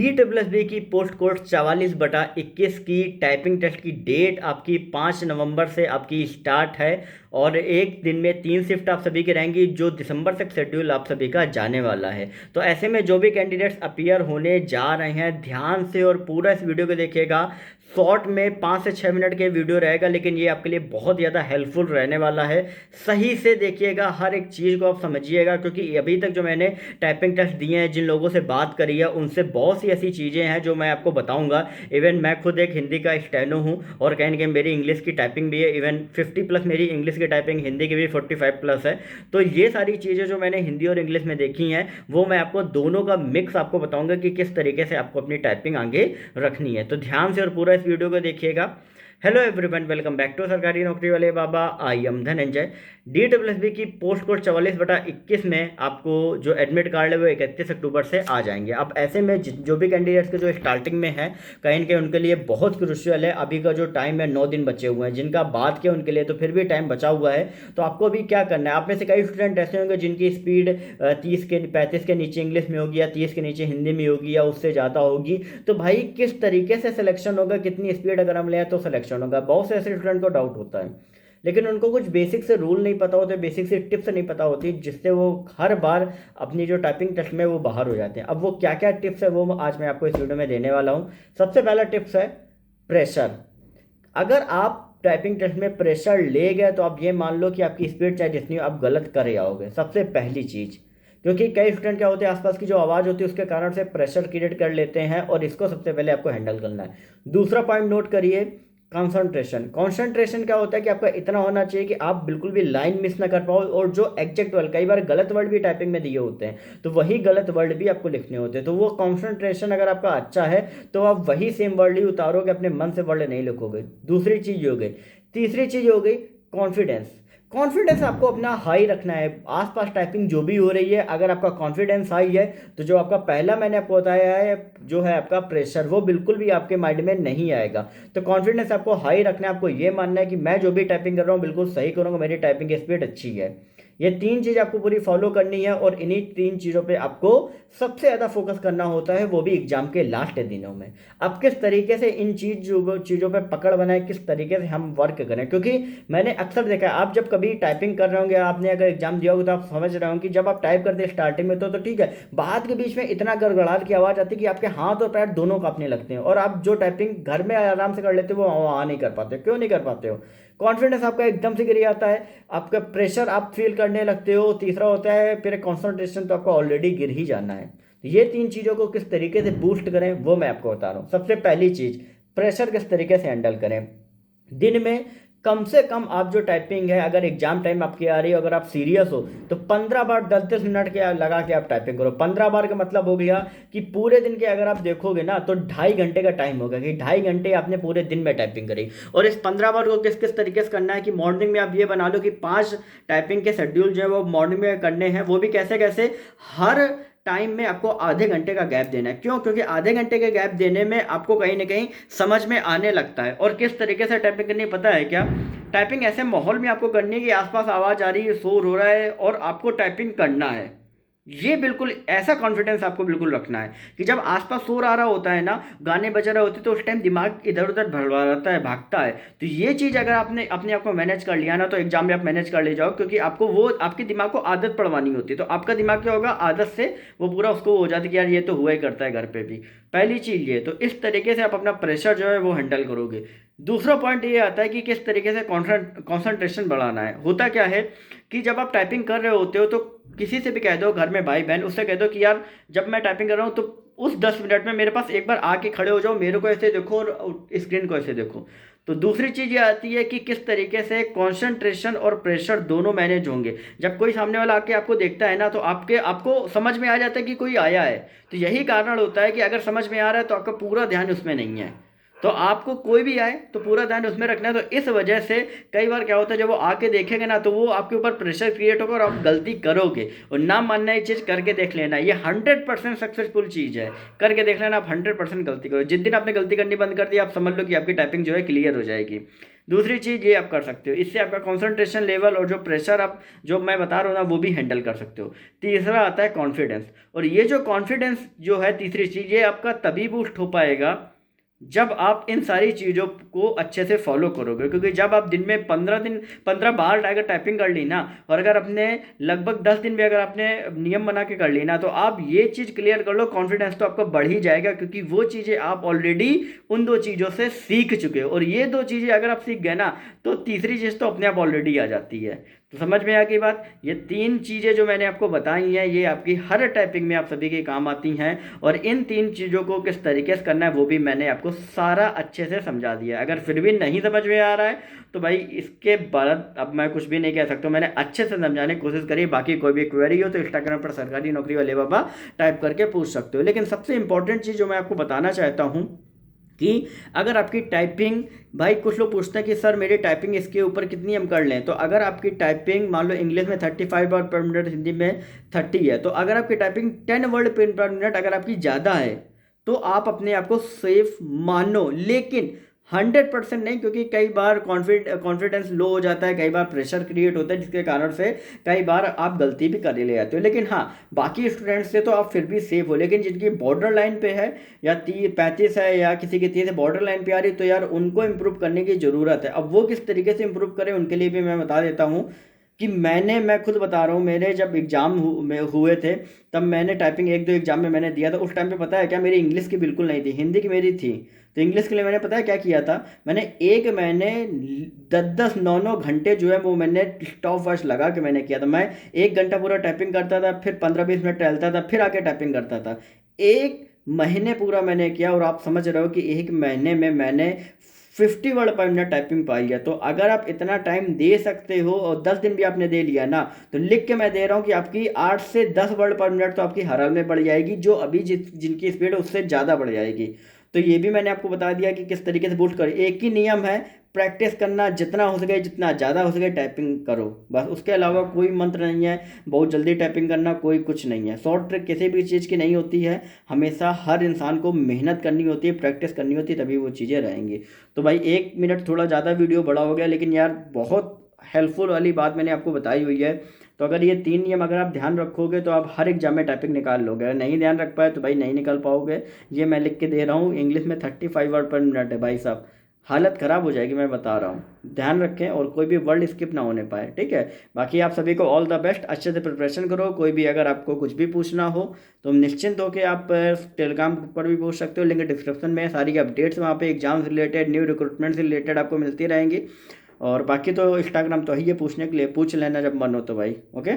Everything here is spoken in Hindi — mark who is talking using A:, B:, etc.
A: DSSB की पोस्ट कोड 44/21 की टाइपिंग टेस्ट की डेट आपकी 5 नवंबर से आपकी स्टार्ट है और एक दिन में 3 शिफ्ट आप सभी की रहेंगी, जो दिसंबर तक शेड्यूल आप सभी का जाने वाला है। तो ऐसे में जो भी कैंडिडेट्स अपीयर होने जा रहे हैं, ध्यान से और पूरा इस वीडियो को देखिएगा। शॉर्ट में 5 से 6 मिनट के वीडियो रहेगा, लेकिन ये आपके लिए बहुत ज़्यादा हेल्पफुल रहने वाला है। सही से देखिएगा, हर एक चीज़ को आप समझिएगा, क्योंकि अभी तक जो मैंने टाइपिंग टेस्ट दिए हैं, जिन लोगों से बात करी है, उनसे बहुत सी ऐसी चीज़ें हैं जो मैं आपको बताऊंगा। इवन मैं खुद एक हिंदी का स्टेनो हूँ और कहीं ना कहीं मेरी इंग्लिश की टाइपिंग भी है। इवन 50+ मेरी इंग्लिश की टाइपिंग, हिंदी की भी 45+ है। तो ये सारी चीज़ें जो मैंने हिंदी और इंग्लिश में देखी हैं, वो मैं आपको दोनों का मिक्स आपको बताऊंगा कि किस तरीके से आपको अपनी टाइपिंग आगे रखनी है। तो ध्यान से और पूरा इस वीडियो को देखिएगा। Hello everyone, welcome back to सरकारी नौकरी वाले बाबा। I am Dhananjay. DSSB की पोस्ट कोड 44/21 में आपको जो एडमिट कार्ड है वो 31 अक्टूबर से आ जाएंगे। अब ऐसे में जो भी कैंडिडेट्स के जो स्टार्टिंग में है, कहीं ना कहीं उनके लिए बहुत क्रूशियल है। अभी का जो टाइम है, 9 दिन बचे हुए हैं। जिनका बात किया उनके लिए तो फिर भी टाइम बचा हुआ है। तो आपको अभी क्या करना है, आप में से कई स्टूडेंट ऐसे होंगे जिनकी स्पीड 35 के नीचे इंग्लिश में होगी, या 30 के नीचे हिंदी में होगी, या उससे ज़्यादा होगी। तो भाई किस तरीके से सिलेक्शन होगा, कितनी स्पीड अगर हम लें तो सिलेक्शन होगा। बहुत से ऐसे स्टूडेंट को डाउट होता है, लेकिन उनको कुछ बेसिक से रूल नहीं पता होते, बेसिक से टिप्स नहीं पता होती, जिससे वो हर बार अपनी जो टाइपिंग टेस्ट में वो बाहर हो जाते हैं। अब वो क्या क्या टिप्स है वो आज मैं आपको इस वीडियो में देने वाला हूँ। सबसे पहला टिप्स है प्रेशर। अगर आप टाइपिंग टेस्ट में प्रेशर ले गए तो आप ये मान लो कि आपकी स्पीड चाहे जितनी हो, आप गलत कर ही आओगे। सबसे पहली चीज़, क्योंकि कई स्टूडेंट क्या होते हैं, आसपास की जो आवाज़ होती है उसके कारण से प्रेशर क्रिएट कर लेते हैं, और इसको सबसे पहले आपको हैंडल करना है। दूसरा पॉइंट नोट करिए, कंसंट्रेशन। कंसंट्रेशन क्या होता है कि आपका इतना होना चाहिए कि आप बिल्कुल भी लाइन मिस ना कर पाओ, और जो एग्जैक्ट वर्ड, कई बार गलत वर्ड भी टाइपिंग में दिए होते हैं, तो वही गलत वर्ड भी आपको लिखने होते हैं। तो वो कंसंट्रेशन अगर आपका अच्छा है तो आप वही सेम वर्ड ही उतारोगे, अपने मन से वर्ड नहीं लिखोगे। दूसरी चीज़ हो गई। तीसरी चीज़ हो गई कॉन्फिडेंस। कॉन्फिडेंस आपको अपना हाई रखना है। आसपास टाइपिंग जो भी हो रही है, अगर आपका कॉन्फिडेंस हाई है तो जो आपका पहला मैंने आपको बताया है जो है आपका प्रेशर, वो बिल्कुल भी आपके माइंड में नहीं आएगा। तो कॉन्फिडेंस आपको हाई रखना है। आपको ये मानना है कि मैं जो भी टाइपिंग कर रहा हूँ बिल्कुल सही करूँगा, मेरी टाइपिंग की स्पीड अच्छी है। ये 3 चीज़ आपको पूरी फॉलो करनी है, और इन्हीं 3 चीज़ों पे आपको सबसे ज़्यादा फोकस करना होता है, वो भी एग्जाम के लास्ट दिनों में। अब किस तरीके से इन चीज़ों पे पकड़ बनाए, किस तरीके से हम वर्क करें, क्योंकि मैंने अक्सर देखा है, आप जब कभी टाइपिंग कर रहे होंगे, आपने अगर एग्जाम दिया होगा तो आप समझ रहे होंगे कि जब आप टाइप करते हैं स्टार्टिंग में तो ठीक है, बाद के बीच में इतना गड़गड़ाहट की आवाज़ आती है कि आपके हाथ और पैर दोनों कांपने लगते हैं, और आप जो टाइपिंग घर में आराम से कर लेते हो वो वहाँ नहीं कर पाते। क्यों नहीं कर पाते हो? कॉन्फिडेंस आपका एकदम से गिर जाता है, आपका प्रेशर आप फील करने लगते हो। तीसरा होता है फिर कंसंट्रेशन, तो आपको ऑलरेडी गिर ही जाना है। तो ये 3 चीज़ों को किस तरीके से बूस्ट करें वो मैं आपको बता रहा हूँ। सबसे पहली चीज़, प्रेशर किस तरीके से हैंडल करें। दिन में कम से कम आप जो टाइपिंग है, अगर एग्जाम टाइम आपकी आ रही है, अगर आप सीरियस हो तो 15 बार 10-10 मिनट के लगा के आप टाइपिंग करो। 15 बार का मतलब हो गया कि पूरे दिन के अगर आप देखोगे ना तो 2.5 घंटे का टाइम होगा, कि 2.5 घंटे आपने पूरे दिन में टाइपिंग करी। और इस 15 बार को किस किस तरीके से करना है कि मॉर्निंग में आप ये बना लो कि 5 टाइपिंग के शेड्यूल जो है वो मॉर्निंग में करने हैं। वो भी कैसे कैसे, हर टाइम में आपको आधे घंटे का गैप देना है। क्यों? क्योंकि आधे घंटे के गैप देने में आपको कहीं ना कहीं समझ में आने लगता है। और किस तरीके से टाइपिंग करनी है पता है क्या? टाइपिंग ऐसे माहौल में आपको करनी है कि आसपास आवाज़ आ रही है, शोर हो रहा है, और आपको टाइपिंग करना है। ये बिल्कुल ऐसा कॉन्फिडेंस आपको बिल्कुल रखना है कि जब आसपास शोर आ रहा होता है ना, गाने बज रहे होते, तो उस टाइम दिमाग इधर उधर भड़वा रहता है, भागता है। तो ये चीज़ अगर आपने अपने आप को मैनेज कर लिया ना, तो एग्जाम में आप मैनेज कर ले जाओ, क्योंकि आपको वो आपके दिमाग को आदत पड़वानी होती है। तो आपका दिमाग क्या होगा, आदत से वो पूरा उसको हो जाता है कि यार ये तो हुआ ही करता है घर पे भी। पहली चीज़ ये, तो इस तरीके से आप अपना प्रेशर जो है वो हैंडल करोगे। दूसरा पॉइंट ये आता है कि किस तरीके से कॉन्सेंट्रेशन बढ़ाना है। होता क्या है कि जब आप टाइपिंग कर रहे होते हो तो किसी से भी कह दो, घर में भाई बहन, उससे कह दो कि यार जब मैं टाइपिंग कर रहा हूँ तो उस 10 मिनट में मेरे पास एक बार आके खड़े हो जाओ, मेरे को ऐसे देखो और स्क्रीन को ऐसे देखो। तो दूसरी चीज़ ये आती है कि किस तरीके से कंसंट्रेशन और प्रेशर दोनों मैनेज होंगे। जब कोई सामने वाला आके आपको देखता है ना, तो आपको समझ में आ जाता है कि कोई आया है। तो यही कारण होता है कि अगर समझ में आ रहा है तो आपका पूरा ध्यान उसमें नहीं है। तो आपको कोई भी आए तो पूरा ध्यान उसमें रखना है। तो इस वजह से कई बार क्या होता है, जब वो आके देखेंगे ना तो वो आपके ऊपर प्रेशर क्रिएट होगा और आप गलती करोगे। और ना मानना, ये चीज़ करके देख लेना, ये 100% सक्सेसफुल चीज़ है। करके देख लेना, आप 100% गलती करो। जिस दिन आपने गलती करनी बंद कर दी, आप समझ लो कि आपकी टाइपिंग जो है क्लियर हो जाएगी। दूसरी चीज़ ये आप कर सकते हो, इससे आपका कॉन्सेंट्रेशन लेवल और जो प्रेशर आप जो मैं बता रहा हूँ ना वो भी हैंडल कर सकते हो। तीसरा आता है कॉन्फिडेंस, और ये जो कॉन्फिडेंस जो है तीसरी चीज़, ये आपका तभी बूस्ट हो पाएगा जब आप इन सारी चीज़ों को अच्छे से फॉलो करोगे। क्योंकि जब आप दिन में 15 बार अगर टाइपिंग कर ली ना, और अगर अपने लगभग 10 दिन भी अगर आपने नियम बना के कर ली ना, तो आप ये चीज़ क्लियर कर लो, कॉन्फिडेंस तो आपका बढ़ ही जाएगा, क्योंकि वो चीज़ें आप ऑलरेडी उन दो चीज़ों से सीख चुके हो। और ये दो चीज़ें अगर आप सीख गए ना, तो तीसरी चीज़ तो अपने आप ऑलरेडी आ जाती है। तो समझ में आ गई बात। ये 3 चीज़ें जो मैंने आपको बताई हैं, ये आपकी हर टाइपिंग में आप सभी के काम आती हैं, और इन 3 चीज़ों को किस तरीके से करना है वो भी मैंने आपको सारा अच्छे से समझा दिया। अगर फिर भी नहीं समझ में आ रहा है तो भाई इसके बाद अब मैं कुछ भी नहीं कह सकता, मैंने अच्छे से समझाने की कोशिश करी। बाकी कोई भी क्वेरी हो तो इंस्टाग्राम पर सरकारी नौकरी वाले बाबा टाइप करके पूछ सकते हो। लेकिन सबसे इंपॉर्टेंट चीज़ जो मैं आपको बताना चाहता हूँ कि अगर आपकी टाइपिंग, भाई कुछ लोग पूछते हैं कि सर मेरी टाइपिंग इसके ऊपर कितनी हम कर लें, तो अगर आपकी टाइपिंग मान लो इंग्लिश में 35 वर्ड पर मिनट, हिंदी में 30 है, तो अगर आपकी टाइपिंग 10 वर्ड पर मिनट अगर आपकी ज़्यादा है तो आप अपने आप को सेफ मानो, लेकिन 100% नहीं, क्योंकि कई बार कॉन्फिडेंस लो हो जाता है, कई बार प्रेशर क्रिएट होता है, जिसके कारण से कई बार आप गलती भी कर ले जाते हो। लेकिन हाँ, बाकी स्टूडेंट्स से तो आप फिर भी सेफ हो, लेकिन जिनकी बॉर्डर लाइन पे है या 35 है या किसी की 30 बॉर्डर लाइन पे आ रही, तो यार उनको इम्प्रूव करने की ज़रूरत है। अब वो किस तरीके से इम्प्रूव करें उनके लिए भी मैं बता देता हूँ कि मैं खुद बता रहा हूँ, मेरे जब एग्ज़ाम हुए थे तब मैंने टाइपिंग 1-2 एग्ज़ाम में मैंने दिया था। उस टाइम पे पता है क्या, मेरी इंग्लिश की बिल्कुल नहीं थी, हिंदी की मेरी थी। तो इंग्लिश के लिए मैंने पता है क्या किया था, मैंने एक महीने 10-10 9-9 घंटे जो है वो मैंने स्टॉप वॉच लगा के मैंने किया था। मैं 1 घंटा पूरा टाइपिंग करता था, फिर 15-20 मिनट टहलता था, फिर आके टाइपिंग करता था। 1 महीने पूरा मैंने किया, और आप समझ रहे हो कि 1 महीने में मैंने 50 वर्ड पर मिनट टाइपिंग पाई है। तो अगर आप इतना टाइम दे सकते हो और 10 दिन भी आपने दे लिया ना, तो लिख के मैं दे रहा हूँ कि आपकी 8 से 10 वर्ड पर मिनट तो आपकी हर हाल में बढ़ जाएगी, जो अभी जिनकी स्पीड है उससे ज़्यादा बढ़ जाएगी। तो ये भी मैंने आपको बता दिया कि किस तरीके से बूस्ट करें। एक ही नियम है, प्रैक्टिस करना, जितना हो सके जितना ज़्यादा हो सके टाइपिंग करो, बस। उसके अलावा कोई मंत्र नहीं है, बहुत जल्दी टाइपिंग करना कोई कुछ नहीं है। शॉर्ट ट्रिक किसी भी चीज़ की नहीं होती है, हमेशा हर इंसान को मेहनत करनी होती है, प्रैक्टिस करनी होती है, तभी वो चीज़ें रहेंगी। तो भाई 1 मिनट थोड़ा ज़्यादा वीडियो बड़ा हो गया, लेकिन यार बहुत हेल्पफुल वाली बात मैंने आपको बताई हुई है। तो अगर ये 3 नियम अगर आप ध्यान रखोगे तो आप हर एग्जाम में टाइपिंग निकाल लोगे। अगर नहीं ध्यान रख पाए तो भाई नहीं निकाल पाओगे। ये मैं लिख के दे रहा हूँ, इंग्लिश में 35 वर्ड पर मिनट है भाई साहब, हालत ख़राब हो जाएगी, मैं बता रहा हूँ। ध्यान रखें और कोई भी वर्ड स्किप ना होने पाए, ठीक है। बाकी आप सभी को ऑल द बेस्ट, अच्छे से प्रिपरेशन करो। कोई भी अगर आपको कुछ भी पूछना हो तो निश्चिंत हो कि आप टेलीग्राम पर भी पूछ सकते हो, लिंक डिस्क्रिप्शन में। सारी अपडेट्स वहाँ पे एग्जाम से रिलेटेड, न्यू रिक्रूटमेंट से रिलेटेड आपको मिलती रहेंगी। और बाकी तो इंस्टाग्राम तो है ये पूछने के लिए, पूछ लेना जब मन हो तो भाई। ओके।